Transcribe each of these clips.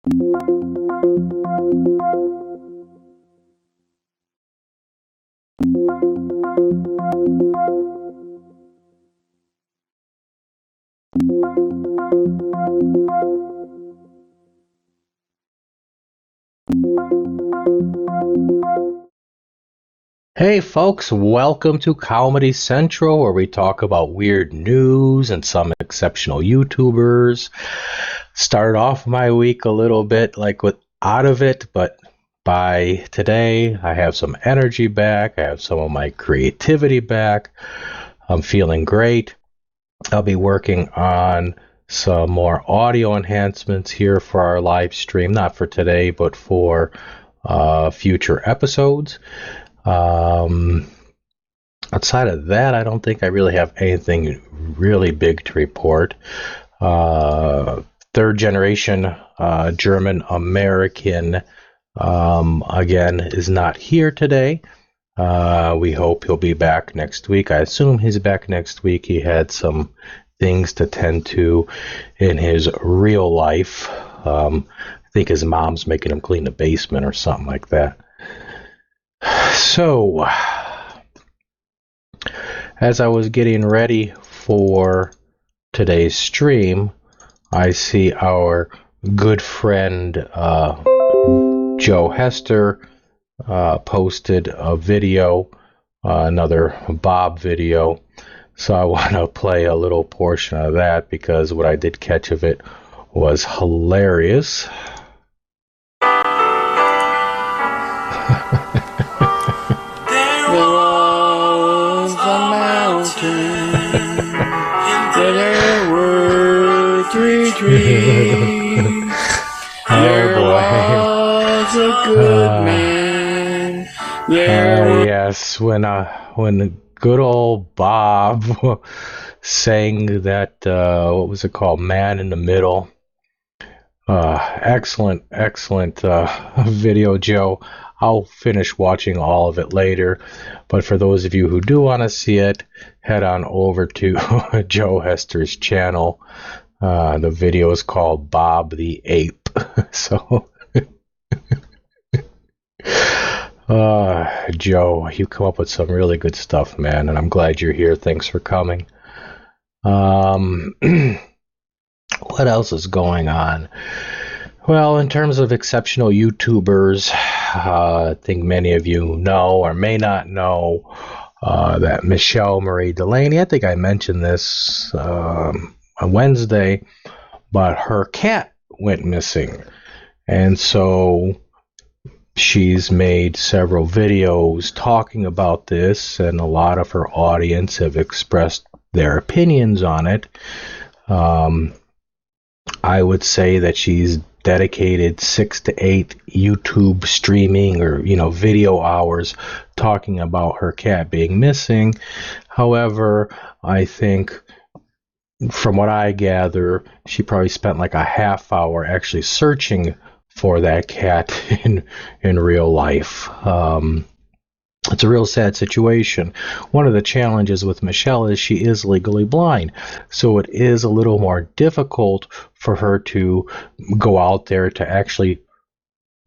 Hey folks, welcome to Comedy Central, where we talk about weird news and some exceptional YouTubers. Started off my week a little bit out of it, but by today I have some energy back. I have some of my creativity back. I'm feeling great. I'll be working on some more audio enhancements here for our live stream, not for today, but for future episodes. Outside of that, I don't think I really have anything really big to report. Third generation German American, again, is not here today. We hope he'll be back next week. I assume he's back next week. He had some things to tend to in his real life. I think his mom's making him clean the basement or something like that. So, as I was getting ready for today's stream, I see our good friend Joe Hester posted a video, another Bob video. So I want to play a little portion of that because what I did catch of it was hilarious. There were 3 trees. There was a good man. Yes, when the good old Bob sang that, what was it called? Man in the Middle. Excellent video, Joe. I'll finish watching all of it later, but for those of you who do want to see it, head on over to Joe Hester's channel. The video is called Bob the Ape. So, Joe, you come up with some really good stuff, man, and I'm glad you're here. Thanks for coming. What else is going on? Well, in terms of exceptional YouTubers, I think many of you know or may not know that Michelle Marie Delaney, I think I mentioned this on Wednesday, but her cat went missing. And so she's made several videos talking about this, and a lot of her audience have expressed their opinions on it. I would say that she's dedicated 6 to 8 YouTube streaming or video hours talking about her cat being missing. However, I think from what I gather, she probably spent like a half hour actually searching for that cat in real life. It's a real sad situation. One of the challenges with Michelle is she is legally blind, so it is a little more difficult for her to go out there to actually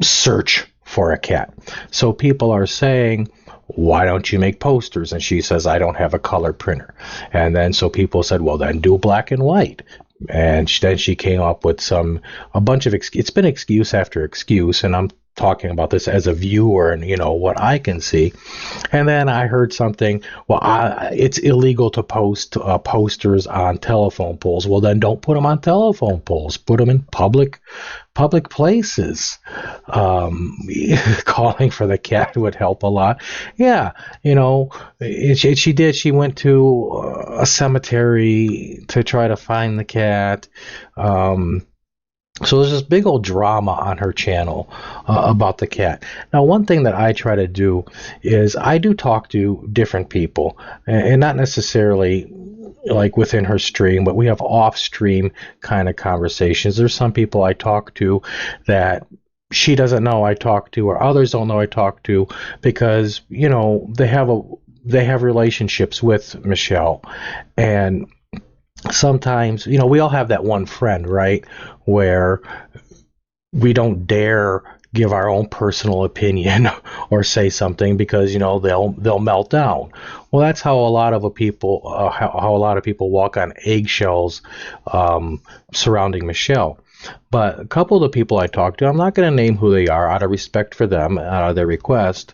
search for a cat. So people are saying, why don't you make posters? And she says, I don't have a color printer. And then so people said, well, then do black and white. And then she came up with a bunch of it's been excuse after excuse, and I'm talking about this as a viewer and what I can see. And then I heard something, well, it's illegal to post posters on telephone poles. Well, then don't put them on telephone poles, put them in public places. Calling for the cat would help a lot. Yeah, she went to a cemetery to try to find the cat. So there's this big old drama on her channel about the cat. Now, one thing that I try to do is I do talk to different people, and not necessarily like within her stream, but we have off-stream kind of conversations. There's some people I talk to that she doesn't know I talk to, or others don't know I talk to, because they have relationships with Michelle, and sometimes we all have that one friend, right, where we don't dare give our own personal opinion or say something because they'll melt down. Well, that's how a lot of people how a lot of people walk on eggshells surrounding Michelle. But a couple of the people I talked to, I'm not going to name who they are out of respect for them, out of their request.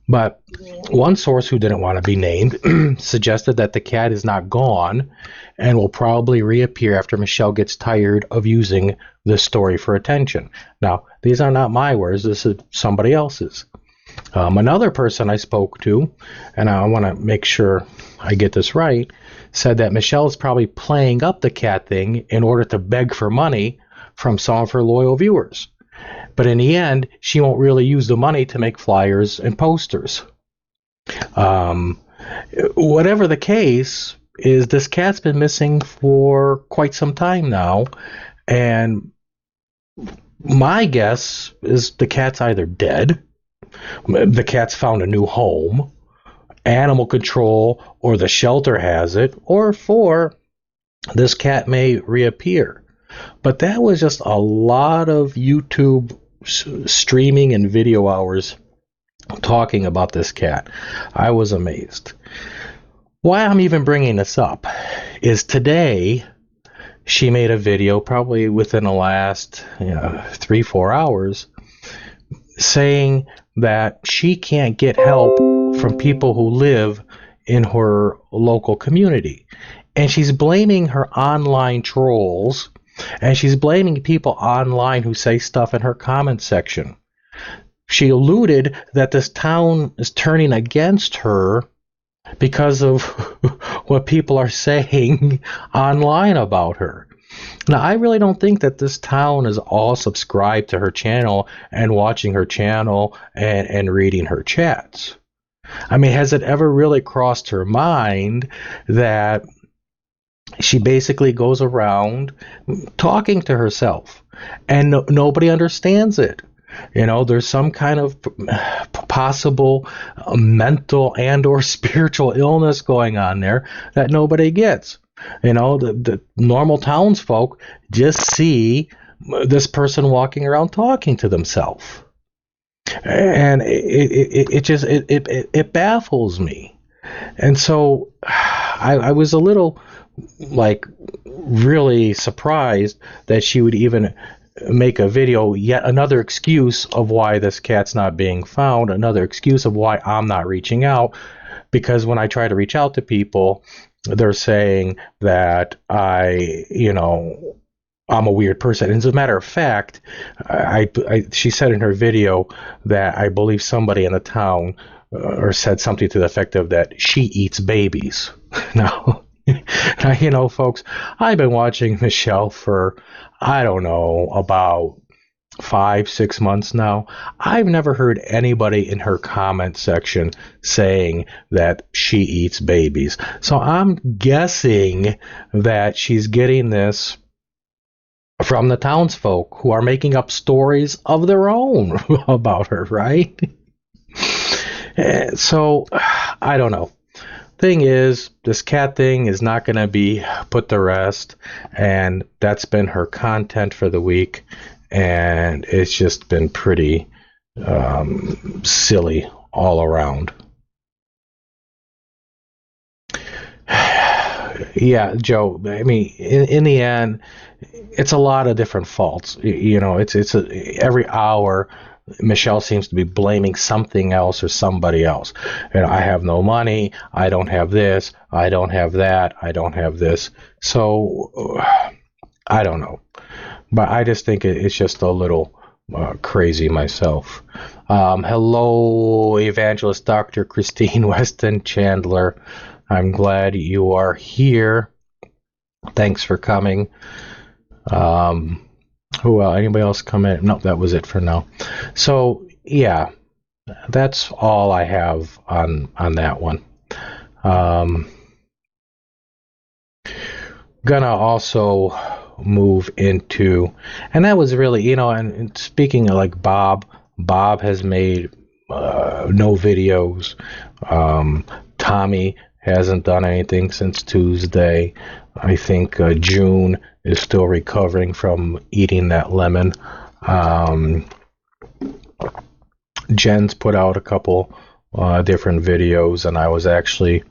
But one source who didn't want to be named suggested that the cat is not gone and will probably reappear after Michelle gets tired of using this story for attention. Now, these are not my words, this is somebody else's. Another person I spoke to, and I want to make sure I get this right, said that Michelle is probably playing up the cat thing in order to beg for money from some of her loyal viewers. But in the end, she won't really use the money to make flyers and posters. Whatever the case is, this cat's been missing for quite some time now, and my guess is the cat's either dead, the cat's found a new home, animal control or the shelter has it, or 4, this cat may reappear. But that was just a lot of YouTube streaming and video hours talking about this cat. I was amazed. Why I'm even bringing this up is she made a video probably within the last 3-4 hours saying that she can't get help from people who live in her local community. And she's blaming her online trolls, and she's blaming people online who say stuff in her comment section. She alluded that this town is turning against her because of what people are saying online about her. Now, I really don't think that this town is all subscribed to her channel and watching her channel and reading her chats. I mean, has it ever really crossed her mind that she basically goes around talking to herself and nobody understands it? There's some kind of possible mental and or spiritual illness going on there that nobody gets. The normal townsfolk just see this person walking around talking to themselves, and it baffles me. And so I was a little really surprised that she would even make a video, yet another excuse of why this cat's not being found, another excuse of why I'm not reaching out, because when I try to reach out to people, they're saying that I'm a weird person. And as a matter of fact, she said in her video that I believe somebody in the town or said something to the effect of that she eats babies. Now, folks, I've been watching Michelle for, I don't know, about 5-6 months now. I've never heard anybody in her comment section saying that she eats babies. So I'm guessing that she's getting this from the townsfolk who are making up stories of their own about her, right? So I don't know. Thing is, this cat thing is not going to be put to rest, and that's been her content for the week, and it's just been pretty silly all around. Yeah, Joe, I mean, in the end, it's a lot of different faults. Every hour Michelle seems to be blaming something else or somebody else. I have no money, I don't have this, I don't have that, I don't have this. So I don't know, but I just think it's just a little crazy myself. Hello, Evangelist Dr. Christine Weston Chandler. I'm glad you are here. Thanks for coming. Anybody else come in? No, that was it for now. So yeah, that's all I have on that one. Gonna also move into, and that was really, and speaking of like Bob has made no videos. Tommy hasn't done anything since Tuesday. I think June is still recovering from eating that lemon. Jen's put out a couple different videos, and I was actually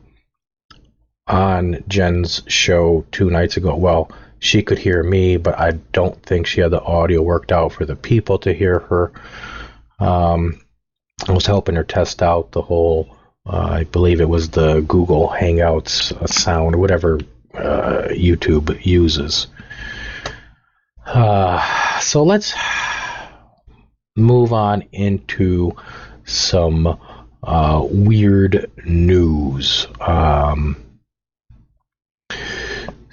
on Jen's show 2 nights ago. Well, she could hear me, but I don't think she had the audio worked out for the people to hear her. I was helping her test out the whole, I believe it was the Google Hangouts sound, whatever YouTube uses. So let's move on into some weird news.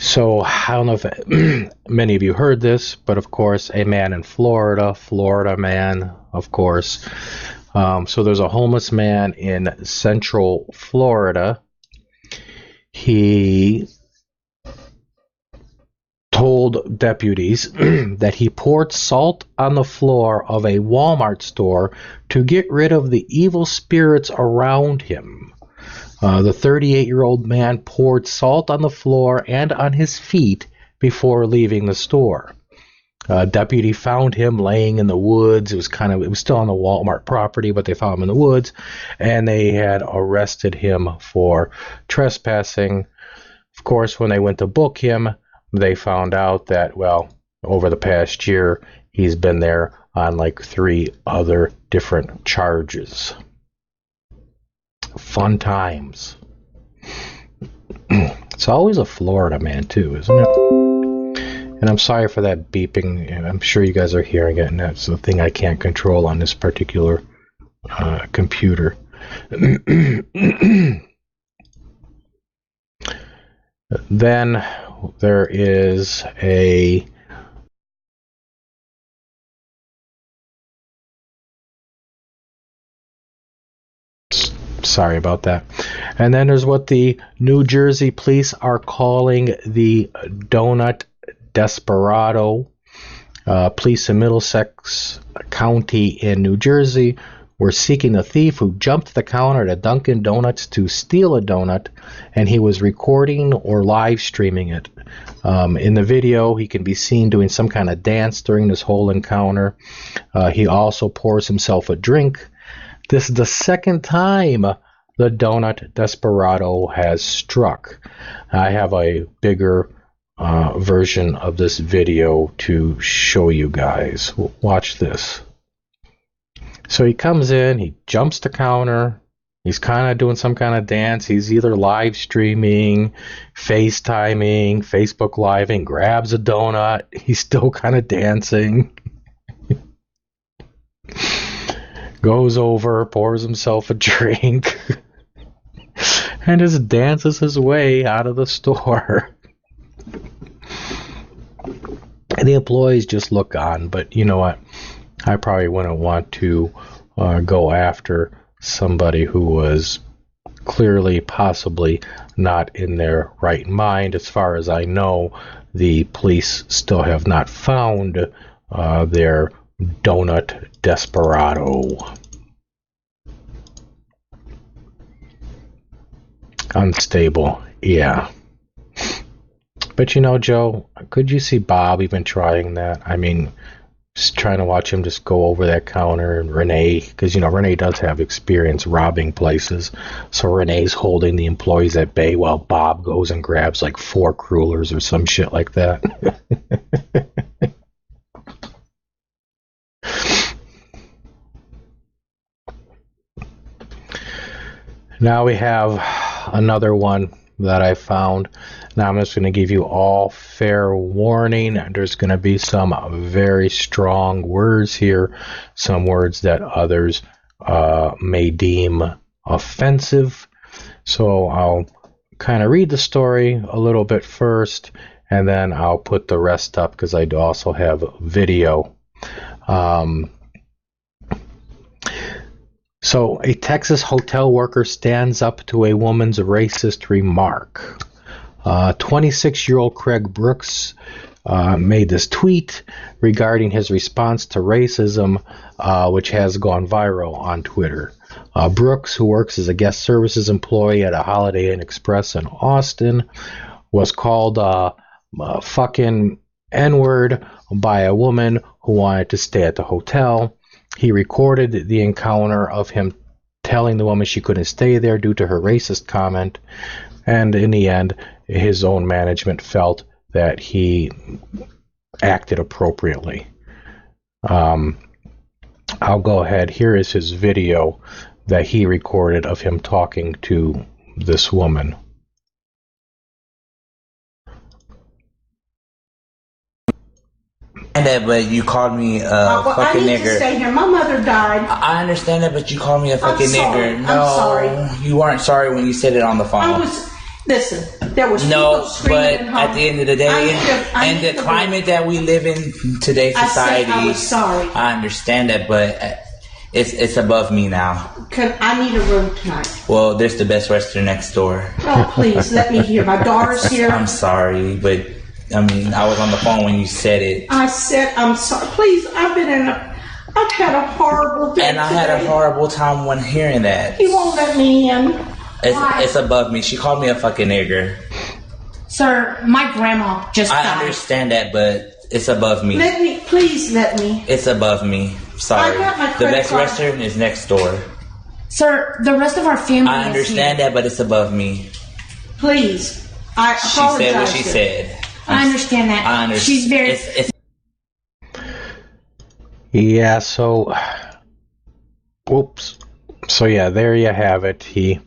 So I don't know if many of you heard this, but of course, a man in Florida man, of course. So there's a homeless man in Central Florida. He told deputies that he poured salt on the floor of a Walmart store to get rid of the evil spirits around him. The 38-year-old man poured salt on the floor and on his feet before leaving the store. Deputy found him laying in the woods. It was still on the Walmart property, but they found him in the woods, and they had arrested him for trespassing. Of course, when they went to book him, they found out that, well, over the past year, he's been there on like 3 other different charges. Fun times. It's always a Florida man, too, isn't it? And I'm sorry for that beeping. I'm sure you guys are hearing it, and that's the thing I can't control on this particular computer. Then there is a sorry about that. And then there's what the New Jersey police are calling the donut desperado. Police in Middlesex County in New Jersey were seeking a thief who jumped the counter at a Dunkin' Donuts to steal a donut, and he was recording or live streaming it. In the video, he can be seen doing some kind of dance during this whole encounter. He also pours himself a drink. This is the second time the donut desperado has struck. I have a bigger version of this video to show you guys. Watch this. So he comes in, he jumps the counter, he's kind of doing some kind of dance. He's either live streaming, FaceTiming, Facebook Living, grabs a donut. He's still kind of dancing. Goes over, pours himself a drink, and just dances his way out of the store. And the employees just look on, but you know what? I probably wouldn't want to go after somebody who was clearly, possibly not in their right mind. As far as I know, the police still have not found their donut desperado. Unstable, yeah. But you know, Joe, could you see Bob even trying that? I mean, just trying to watch him just go over that counter, and Renee, because you know Renee does have experience robbing places, so Renee's holding the employees at bay while Bob goes and grabs like 4 crullers or some shit like that. Now we have another one that I found. Now I'm just going to give you all fair warning. There's going to be some very strong words here, some words that others may deem offensive. So I'll kind of read the story a little bit first, and then I'll put the rest up because I do also have video. So a Texas hotel worker stands up to a woman's racist remark. 26-year-old Craig Brooks made this tweet regarding his response to racism, which has gone viral on Twitter. Brooks, who works as a guest services employee at a Holiday Inn Express in Austin, was called fucking N-word by a woman who wanted to stay at the hotel. He recorded the encounter of him telling the woman she couldn't stay there due to her racist comment, and in the end, his own management felt that he acted appropriately. I'll go ahead. Here is his video that he recorded of him talking to this woman. That, but you called me a fucking nigger. I need to stay here. My mother died. I understand that, but you called me a fucking nigger. No, I'm sorry. You weren't sorry when you said it on the phone. Listen, there was people screaming but at the end of the day, in the climate that we live in today's society, I was sorry. I understand that, but it's above me now. I need a room tonight. Well, there's the Best Western next door. Oh, please, let me hear. My daughter's here. I'm sorry, but I mean, I was on the phone when you said it. I said, I'm sorry. Please, I've had a horrible day And I had a horrible time when hearing that. He won't let me in. It's above me. She called me a fucking nigger. Sir, my grandma just died. I understand that, but it's above me. Please let me. It's above me. Sorry. I got my the Best Western is next door. Sir, the rest of our family I understand that, but it's above me. Please. I apologize. She said what she said. I understand that. I understand. She's very... Yeah, so... Whoops. So yeah, there you have it. He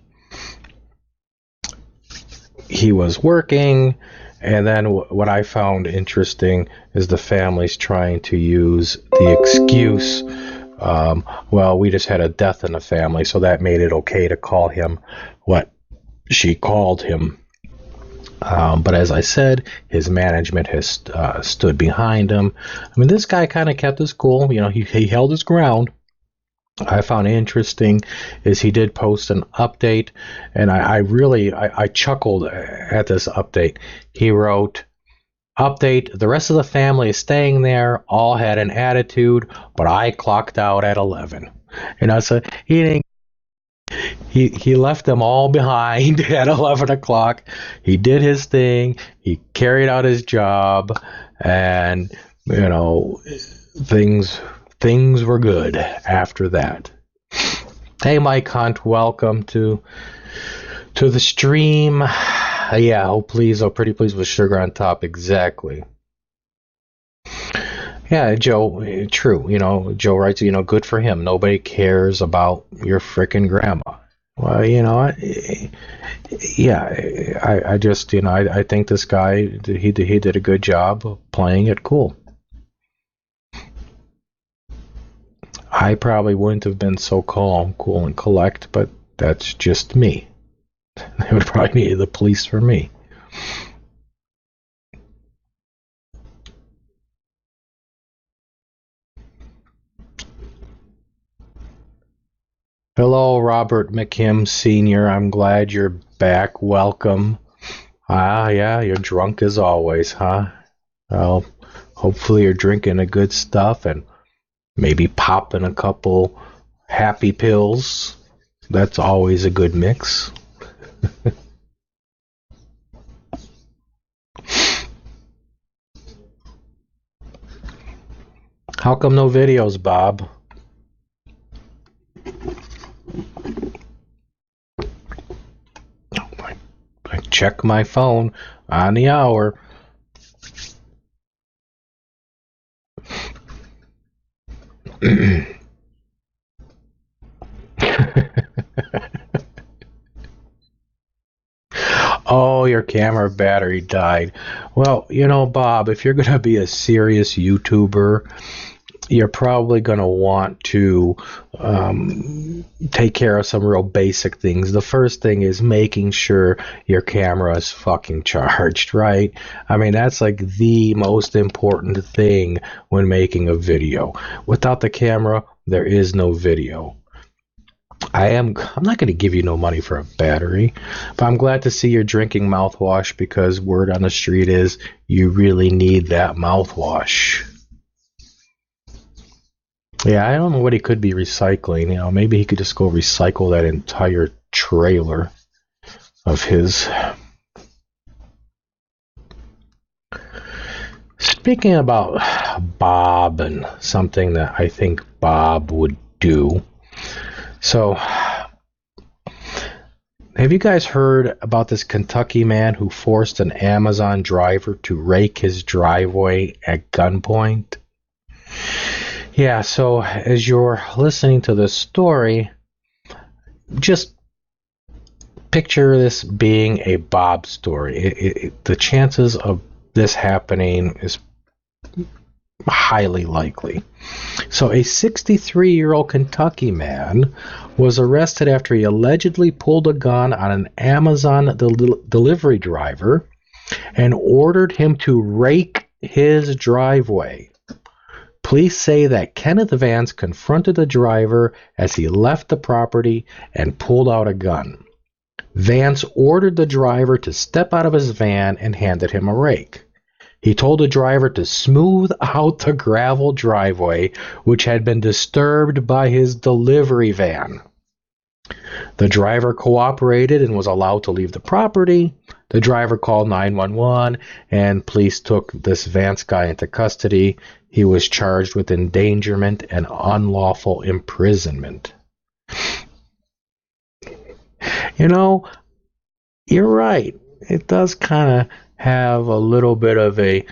was working, and then what I found interesting is the family's trying to use the excuse, well, we just had a death in the family, so that made it okay to call him what she called him. But as I said, his management has stood behind him. I mean, this guy kind of kept his cool. You know, he held his ground. I found interesting is he did post an update, and I chuckled at this update. He wrote, "Update, the rest of the family is staying there, all had an attitude, but I clocked out at 11. And I said, he left them all behind at 11 o'clock. He did his thing. He carried out his job, and, you know, things were good after that. Hey, Mike Hunt, welcome to the stream. Yeah, oh pretty please with sugar on top, exactly. Yeah, Joe, true. You know, Joe writes, you know, good for him. Nobody cares about your frickin' grandma. Well, you know, yeah, I just, you know, I think this guy, he did a good job of playing it cool. I probably wouldn't have been so calm, cool, and collect, but that's just me. They would probably need the police for me. Hello, Robert McKim Sr. I'm glad you're back. Welcome. Yeah, you're drunk as always, huh? Well, hopefully you're drinking the good stuff and maybe popping a couple happy pills. That's always a good mix. How come no videos, Bob? I check my phone on the hour. Oh, your camera battery died. Well, you know, Bob, if you're going to be a serious YouTuber, you're probably going to want to take care of some real basic things. The first thing is making sure your camera is fucking charged, right? I mean, that's like the most important thing when making a video. Without the camera, there is no video. I'm not going to give you no money for a battery, but I'm glad to see you're drinking mouthwash, because word on the street is you really need that mouthwash. Yeah, I don't know what he could be recycling. You know, maybe he could just go recycle that entire trailer of his. Speaking about Bob and something that I think Bob would do. So, have you guys heard about this Kentucky man who forced an Amazon driver to rake his driveway at gunpoint? Yeah, so as you're listening to this story, just picture this being a Bob story. The chances of this happening is highly likely. So a 63-year-old Kentucky man was arrested after he allegedly pulled a gun on an Amazon delivery driver and ordered him to rake his driveway. Police say that Kenneth Vance confronted the driver as he left the property and pulled out a gun. Vance ordered the driver to step out of his van and handed him a rake. He told the driver to smooth out the gravel driveway, which had been disturbed by his delivery van. The driver cooperated and was allowed to leave the property. The driver called 911, and police took this Vance guy into custody. He was charged with endangerment and unlawful imprisonment. You know, you're right. It does kind of have a little bit of a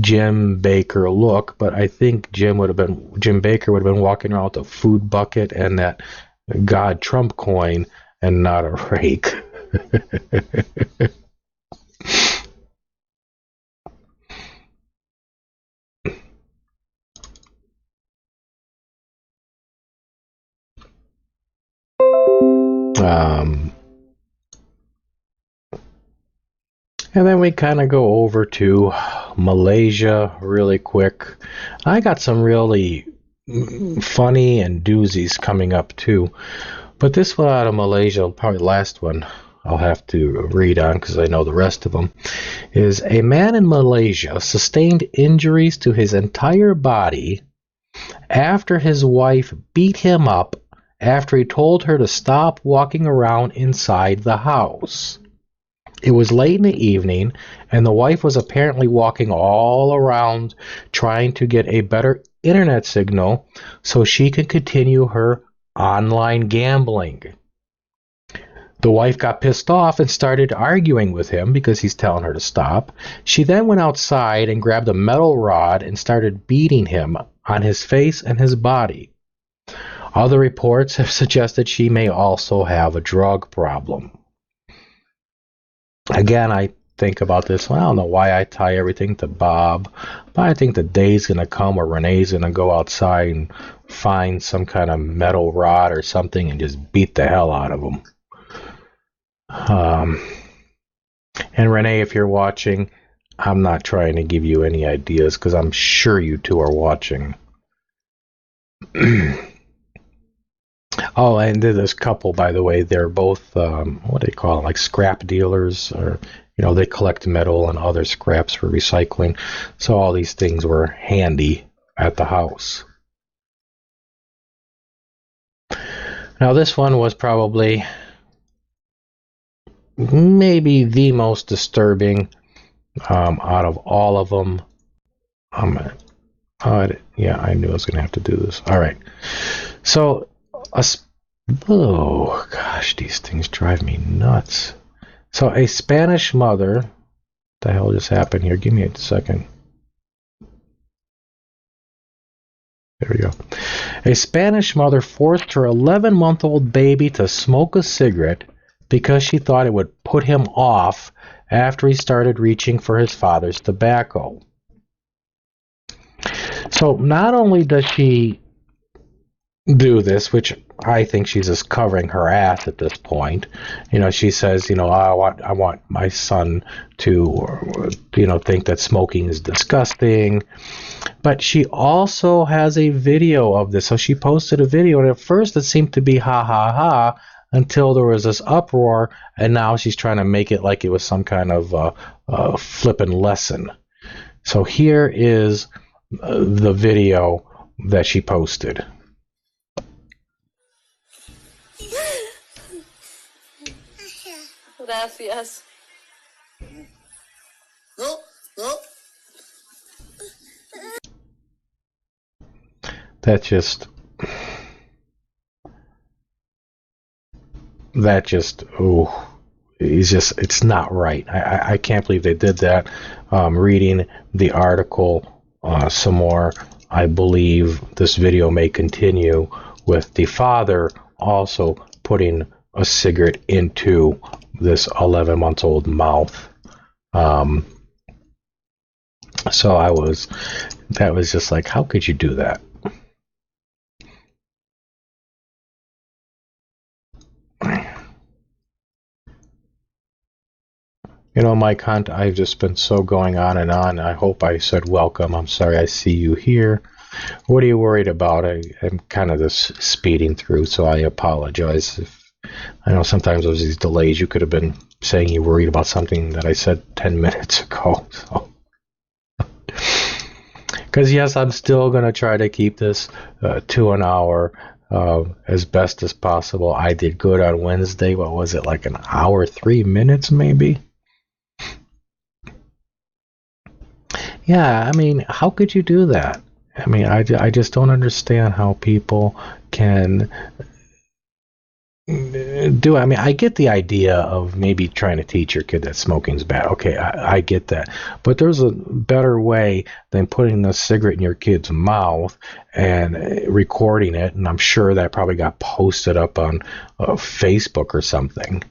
Jim Baker look, but I think Jim Baker would have been walking around with a food bucket and that God Trump coin and not a rake. And then we kind of go over to Malaysia really quick. I got some really funny and doozies coming up too. But this one out of Malaysia, probably the last one I'll have to read on because I know the rest of them, is a man in Malaysia sustained injuries to his entire body after his wife beat him up after he told her to stop walking around inside the house. It was late in the evening, and the wife was apparently walking all around trying to get a better internet signal so she could continue her online gambling. The wife got pissed off and started arguing with him because he's telling her to stop. She then went outside and grabbed a metal rod and started beating him on his face and his body. Other reports have suggested she may also have a drug problem. Again, I think about this one. I don't know why I tie everything to Bob, but I think the day's going to come where Renee's going to go outside and find some kind of metal rod or something and just beat the hell out of him. And Renee, if you're watching, I'm not trying to give you any ideas because I'm sure you two are watching. Oh, and this couple, by the way, they're both, what do they call them, like scrap dealers, or, they collect metal and other scraps for recycling. So all these things were handy at the house. Now, this one was probably maybe the most disturbing out of all of them. Yeah, I knew I was going to have to do this. All right. So, oh gosh, these things drive me nuts. So a Spanish mother, what the hell just happened here? Give me a second. There we go. A Spanish mother forced her 11-month-old baby to smoke a cigarette because she thought it would put him off after he started reaching for his father's tobacco. So not only does she do this, which I think she's just covering her ass at this point. She says, I want my son to, think that smoking is disgusting. But she also has a video of this. So she posted a video, and at first it seemed to be ha ha ha until there was this uproar, and now she's trying to make it like it was some kind of flippin' lesson. So here is the video that she posted. Gracias. No, no. it's not right. I can't believe they did that. Reading the article some more, I believe this video may continue with the father also putting a cigarette into this 11-month-old mouth. So that was just like, how could you do that? You know, Mike Hunt, I've just been so going on and on. I hope I said welcome. I'm sorry I see you here. What are you worried about? I'm kind of just speeding through, so I apologize. I know sometimes there's these delays. You could have been saying you worried about something that I said 10 minutes ago. So. Because, yes, I'm still going to try to keep this to an hour as best as possible. I did good on Wednesday. What was it, like an hour, 3 minutes maybe? Yeah, I mean, how could you do that? I mean, I just don't understand how people can do it. I mean, I get the idea of maybe trying to teach your kid that smoking's bad. Okay, I get that. But there's a better way than putting a cigarette in your kid's mouth and recording it, and I'm sure that probably got posted up on Facebook or something.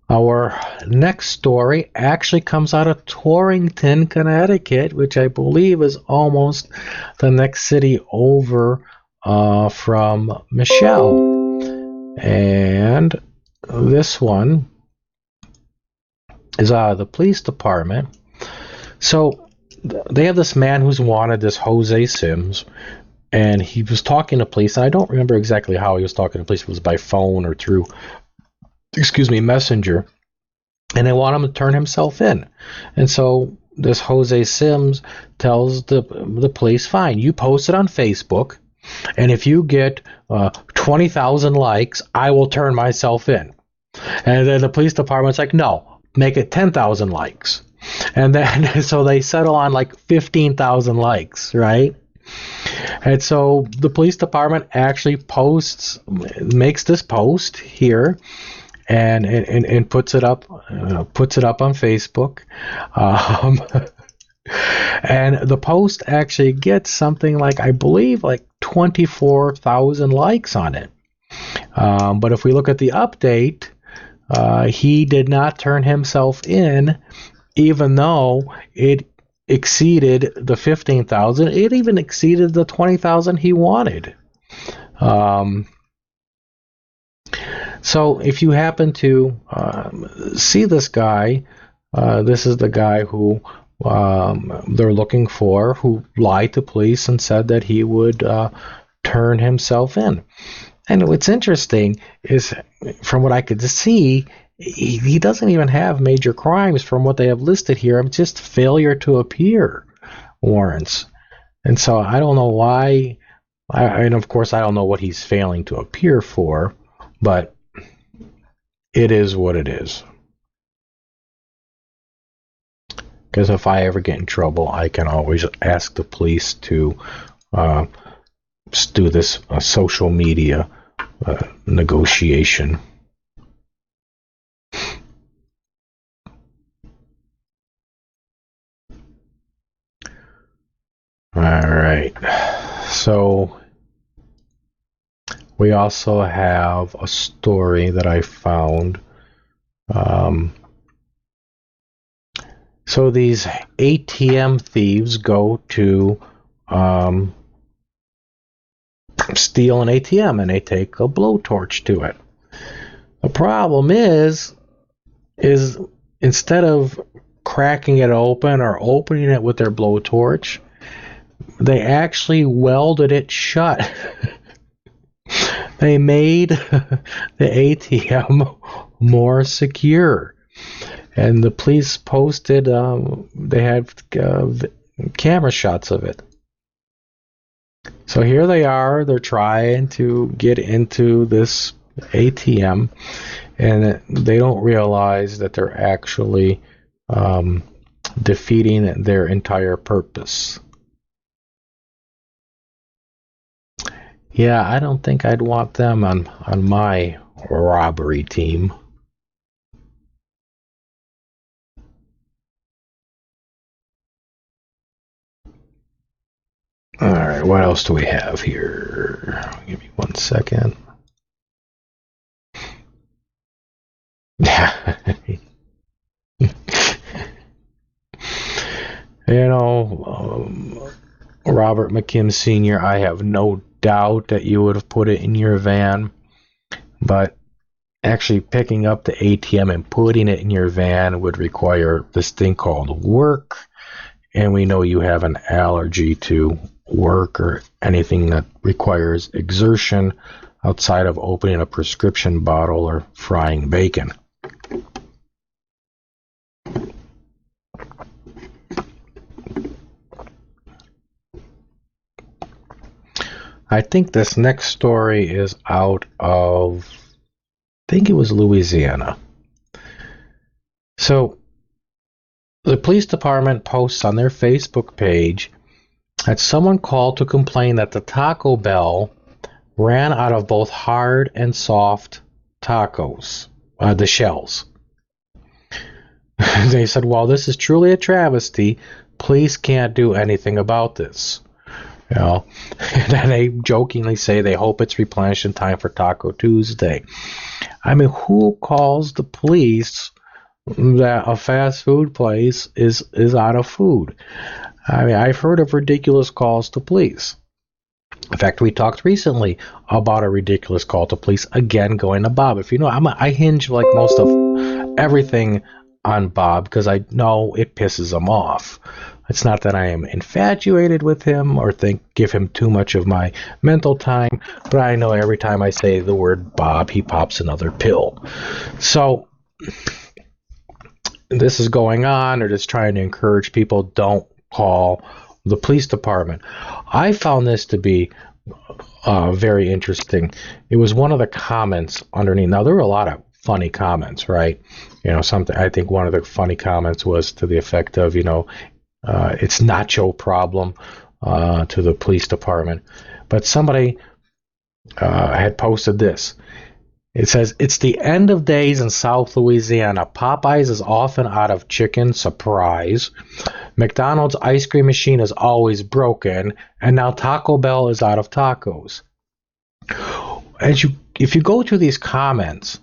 Our next story actually comes out of Torrington, Connecticut, which I believe is almost the next city over from Michelle. And this one is out of the police department. So they have this man who's wanted, this Jose Sims, and he was talking to police. And I don't remember exactly how he was talking to police. If it was by phone or through Messenger, and they want him to turn himself in. And so this Jose Sims tells the police, fine, you post it on Facebook, and if you get 20,000 likes, I will turn myself in. And then the police department's like, no, make it 10,000 likes. And then so they settle on like 15,000 likes, right? And so the police department actually makes this post here, and puts it up on Facebook, and the post actually gets something like, I believe, like 24,000 likes on it. But if we look at the update, he did not turn himself in, even though it exceeded the 15,000. It even exceeded the 20,000 he wanted. So if you happen to see this guy, this is the guy who they're looking for, who lied to police and said that he would turn himself in. And what's interesting is, from what I could see, he doesn't even have major crimes from what they have listed here. It's just failure to appear warrants. And so I don't know why, and of course I don't know what he's failing to appear for, but it is what it is. Because if I ever get in trouble, I can always ask the police to do this social media negotiation. All right. So we also have a story that I found. So these ATM thieves go to steal an ATM, and they take a blowtorch to it. The problem is instead of cracking it open or opening it with their blowtorch, they actually welded it shut. They made the ATM more secure. And the police posted, they had camera shots of it. So here they are, they're trying to get into this ATM, and they don't realize that they're actually defeating their entire purpose. Yeah, I don't think I'd want them on my robbery team. Alright, what else do we have here? Give me 1 second. Robert McKim Sr., I have no doubt that you would have put it in your van, but actually picking up the ATM and putting it in your van would require this thing called work, and we know you have an allergy to work or anything that requires exertion outside of opening a prescription bottle or frying bacon. I think this next story is out of, I think it was Louisiana. So, the police department posts on their Facebook page that someone called to complain that the Taco Bell ran out of both hard and soft tacos, the shells. They said, "Well, this is truly a travesty. Police can't do anything about this." And then they jokingly say they hope it's replenished in time for Taco Tuesday. I mean, who calls the police that a fast food place is out of food? I mean, I've heard of ridiculous calls to police. In fact, we talked recently about a ridiculous call to police, again going to Bob. If you know, I hinge like most of everything on Bob because I know it pisses him off. It's not that I am infatuated with him or give him too much of my mental time, but I know every time I say the word Bob, he pops another pill. So this is going on. They're just trying to encourage people, don't call the police department. I found this to be very interesting. It was one of the comments underneath. Now, there were a lot of funny comments, right? Something. I think one of the funny comments was to the effect of, it's not your problem to the police department. But somebody had posted this. It says, "It's the end of days in South Louisiana. Popeyes is often out of chicken, surprise. McDonald's ice cream machine is always broken. And now Taco Bell is out of tacos." If you go through these comments,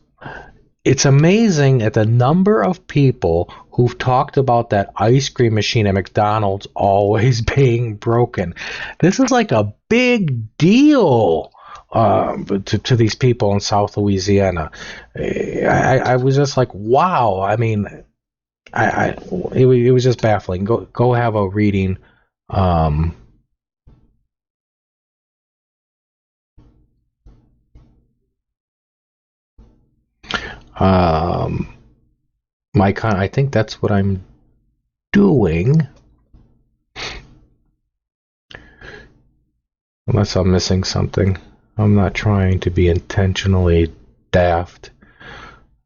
it's amazing at the number of people who've talked about that ice cream machine at McDonald's always being broken. This is like a big deal to these people in South Louisiana. I was just like, wow. I mean, it was just baffling. Go have a reading. I think that's what I'm doing. Unless I'm missing something. I'm not trying to be intentionally daft.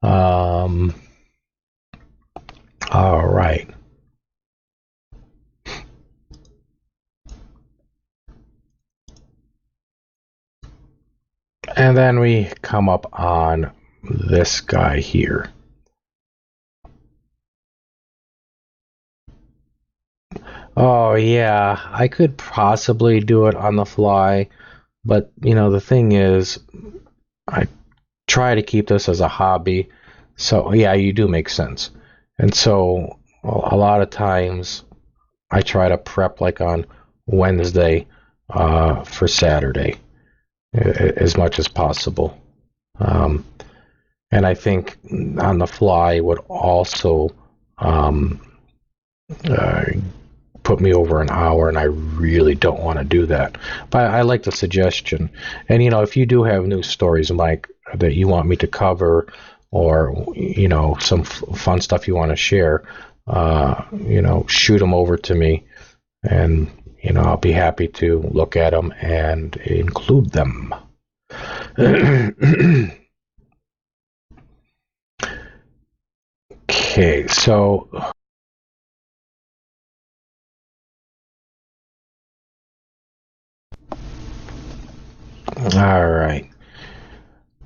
All right. And then we come up on this guy here. Oh, yeah, I could possibly do it on the fly, but, the thing is, I try to keep this as a hobby, so, yeah, you do make sense. And so, a lot of times, I try to prep, like, on Wednesday for Saturday, as much as possible. And I think on the fly would also put me over an hour, and I really don't want to do that. But I like the suggestion. And, if you do have news stories, Mike, that you want me to cover, or, some fun stuff you want to share, shoot them over to me, and, I'll be happy to look at them and include them. Okay, so All right.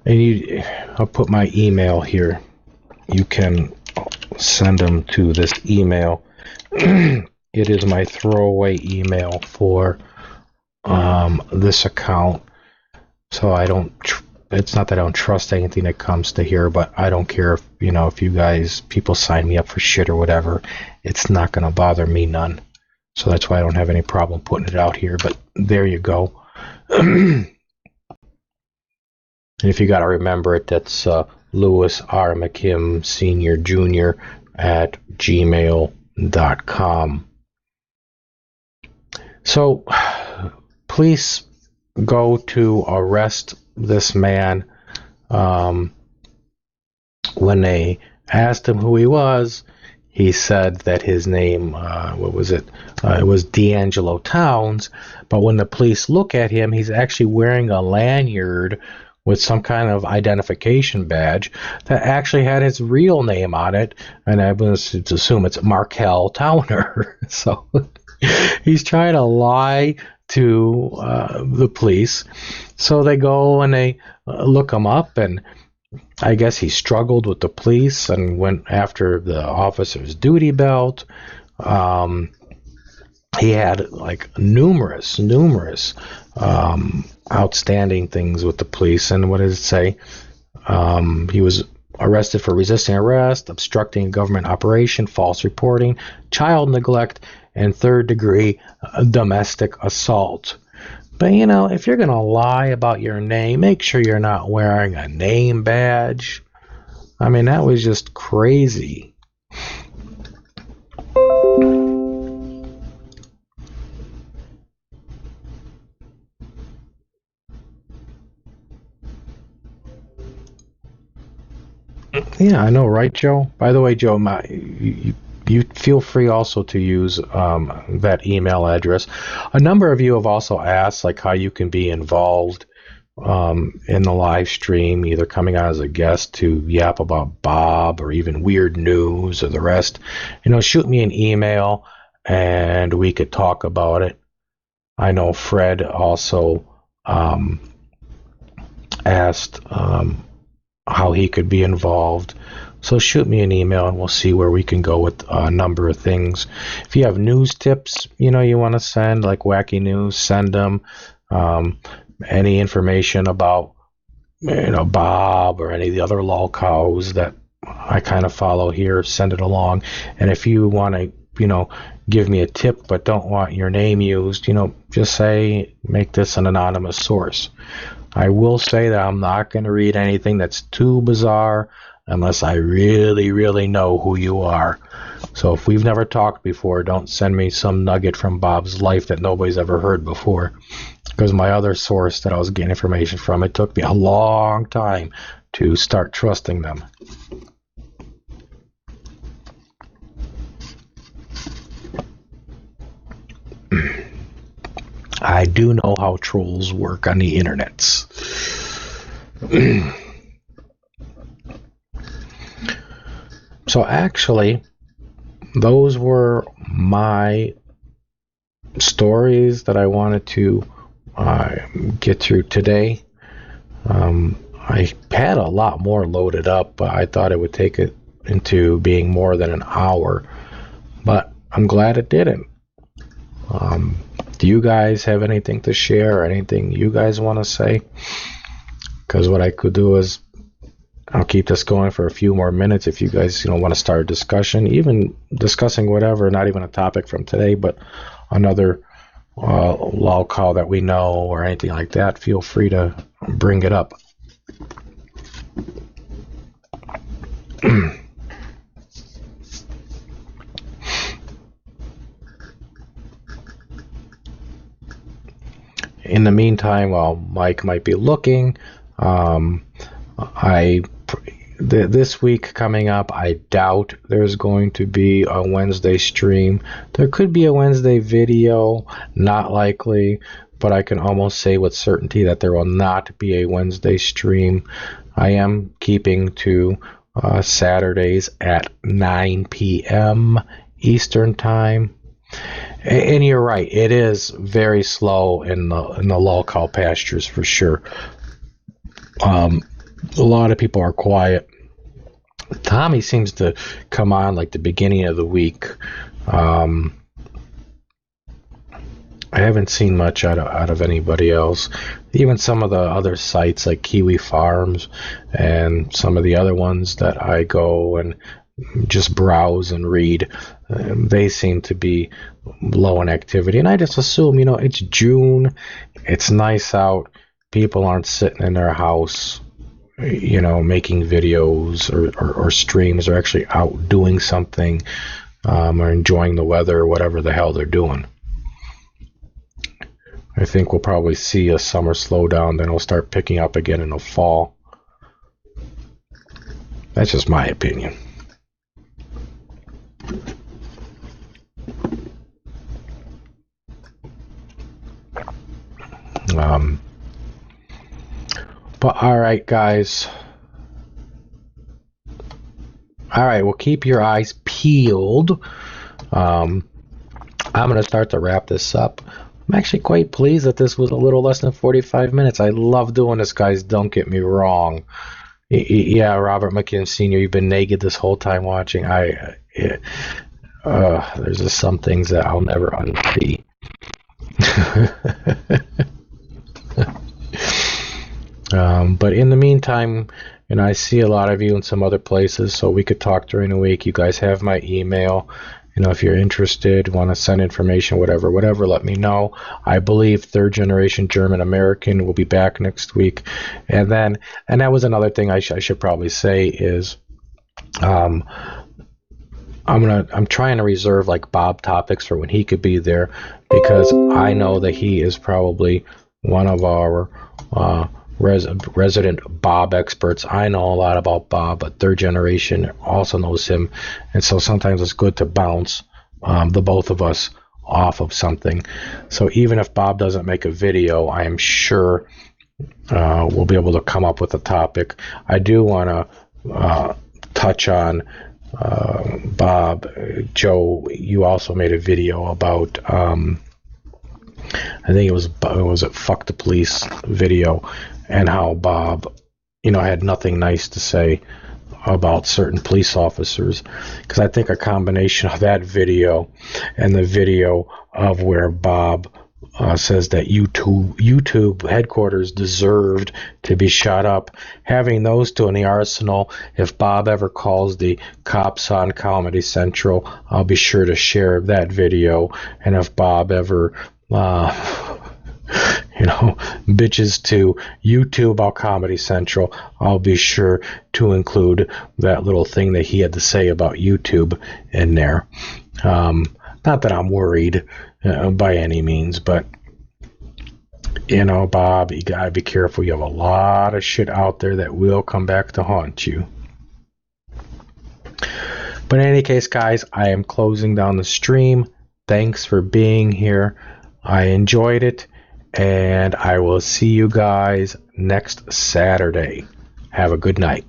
And I'll put my email here. You can send them to this email. It is my throwaway email for this account. So I don't. It's not that I don't trust anything that comes to here, but I don't care if if you guys people sign me up for shit or whatever. It's not gonna bother me none. So that's why I don't have any problem putting it out here. But there you go. And if you got to remember it, that's Lewis R. McKim Senior Jr. at gmail.com. So police go to arrest this man. When they asked him who he was, he said that his name, it was D'Angelo Towns. But when the police look at him, he's actually wearing a lanyard with some kind of identification badge that actually had his real name on it, and I was to assume it's Markel Towner. So he's trying to lie to the police. So they go and they look him up, and I guess he struggled with the police and went after the officer's duty belt. He had like numerous outstanding things with the police. And what did it say? He was arrested for resisting arrest, obstructing a government operation, false reporting, child neglect, and third-degree domestic assault. But, if you're going to lie about your name, make sure you're not wearing a name badge. I mean, that was just crazy. Yeah, I know, right, Joe? By the way, Joe, you feel free also to use that email address. A number of you have also asked like how you can be involved in the live stream, either coming on as a guest to yap about Bob or even weird news or the rest. Shoot me an email and we could talk about it. I know Fred also asked how he could be involved. So shoot me an email and we'll see where we can go with a number of things. If you have news tips, you want to send, like wacky news, send them. Any information about, Bob or any of the other lolcows that I kind of follow here, send it along. And if you want to, give me a tip but don't want your name used, just say, make this an anonymous source. I will say that I'm not going to read anything that's too bizarre unless I really, really know who you are. So if we've never talked before, don't send me some nugget from Bob's life that nobody's ever heard before. Because my other source that I was getting information from, it took me a long time to start trusting them. I do know how trolls work on the internets. So actually, those were my stories that I wanted to get through today. I had a lot more loaded up, but I thought it would take it into being more than an hour. But I'm glad it didn't. Do you guys have anything to share or anything you guys want to say? Because what I could do is I'll keep this going for a few more minutes if you guys want to start a discussion, even discussing whatever, not even a topic from today, but another lol call that we know or anything like that. Feel free to bring it up. In the meantime, while Mike might be looking, this week coming up, I doubt there's going to be a Wednesday stream. There could be a Wednesday video, not likely, but I can almost say with certainty that there will not be a Wednesday stream. I am keeping to Saturdays at 9 p.m. Eastern Time. And you're right, it is very slow in the low cow pastures for sure. A lot of people are quiet. Tommy seems to come on like the beginning of the week. I haven't seen much out of anybody else. Even some of the other sites like Kiwi Farms and some of the other ones that I go and just browse and read, they seem to be low in activity. And I just assume, it's June, it's nice out, people aren't sitting in their house, making videos or streams, or actually out doing something, or enjoying the weather or whatever the hell they're doing. I think we'll probably see a summer slowdown, then we'll start picking up again in the fall. That's just my opinion. But all right, guys. All right, well, keep your eyes peeled. I'm going to start to wrap this up. I'm actually quite pleased that this was a little less than 45 minutes. I love doing this, guys. Don't get me wrong. Yeah, Robert McKim Sr., you've been naked this whole time watching. There's just some things that I'll never unsee. But in the meantime, I see a lot of you in some other places, so we could talk during the week. You guys have my email. If you're interested, want to send information, whatever, let me know. I believe Third Generation German American will be back next week. And that was another thing I should probably say is, I'm trying to reserve like Bob topics for when he could be there, because I know that he is probably one of our resident Bob experts. I know a lot about Bob, but Third Generation also knows him, and so sometimes it's good to bounce the both of us off of something. So even if Bob doesn't make a video, I am sure we'll be able to come up with a topic. I do want to touch on Bob. Joe, you also made a video about I think it was a Fuck the Police video, and how Bob, had nothing nice to say about certain police officers. Because I think a combination of that video and the video of where Bob says that YouTube headquarters deserved to be shot up, having those two in the arsenal, if Bob ever calls the cops on Comedy Central, I'll be sure to share that video. And if Bob ever bitches to YouTube about Comedy Central, I'll be sure to include that little thing that he had to say about YouTube in there. Not that I'm worried by any means, but Bob, you gotta be careful. You have a lot of shit out there that will come back to haunt you. But in any case, guys, I am closing down the stream. Thanks for being here. I enjoyed it, and I will see you guys next Saturday. Have a good night.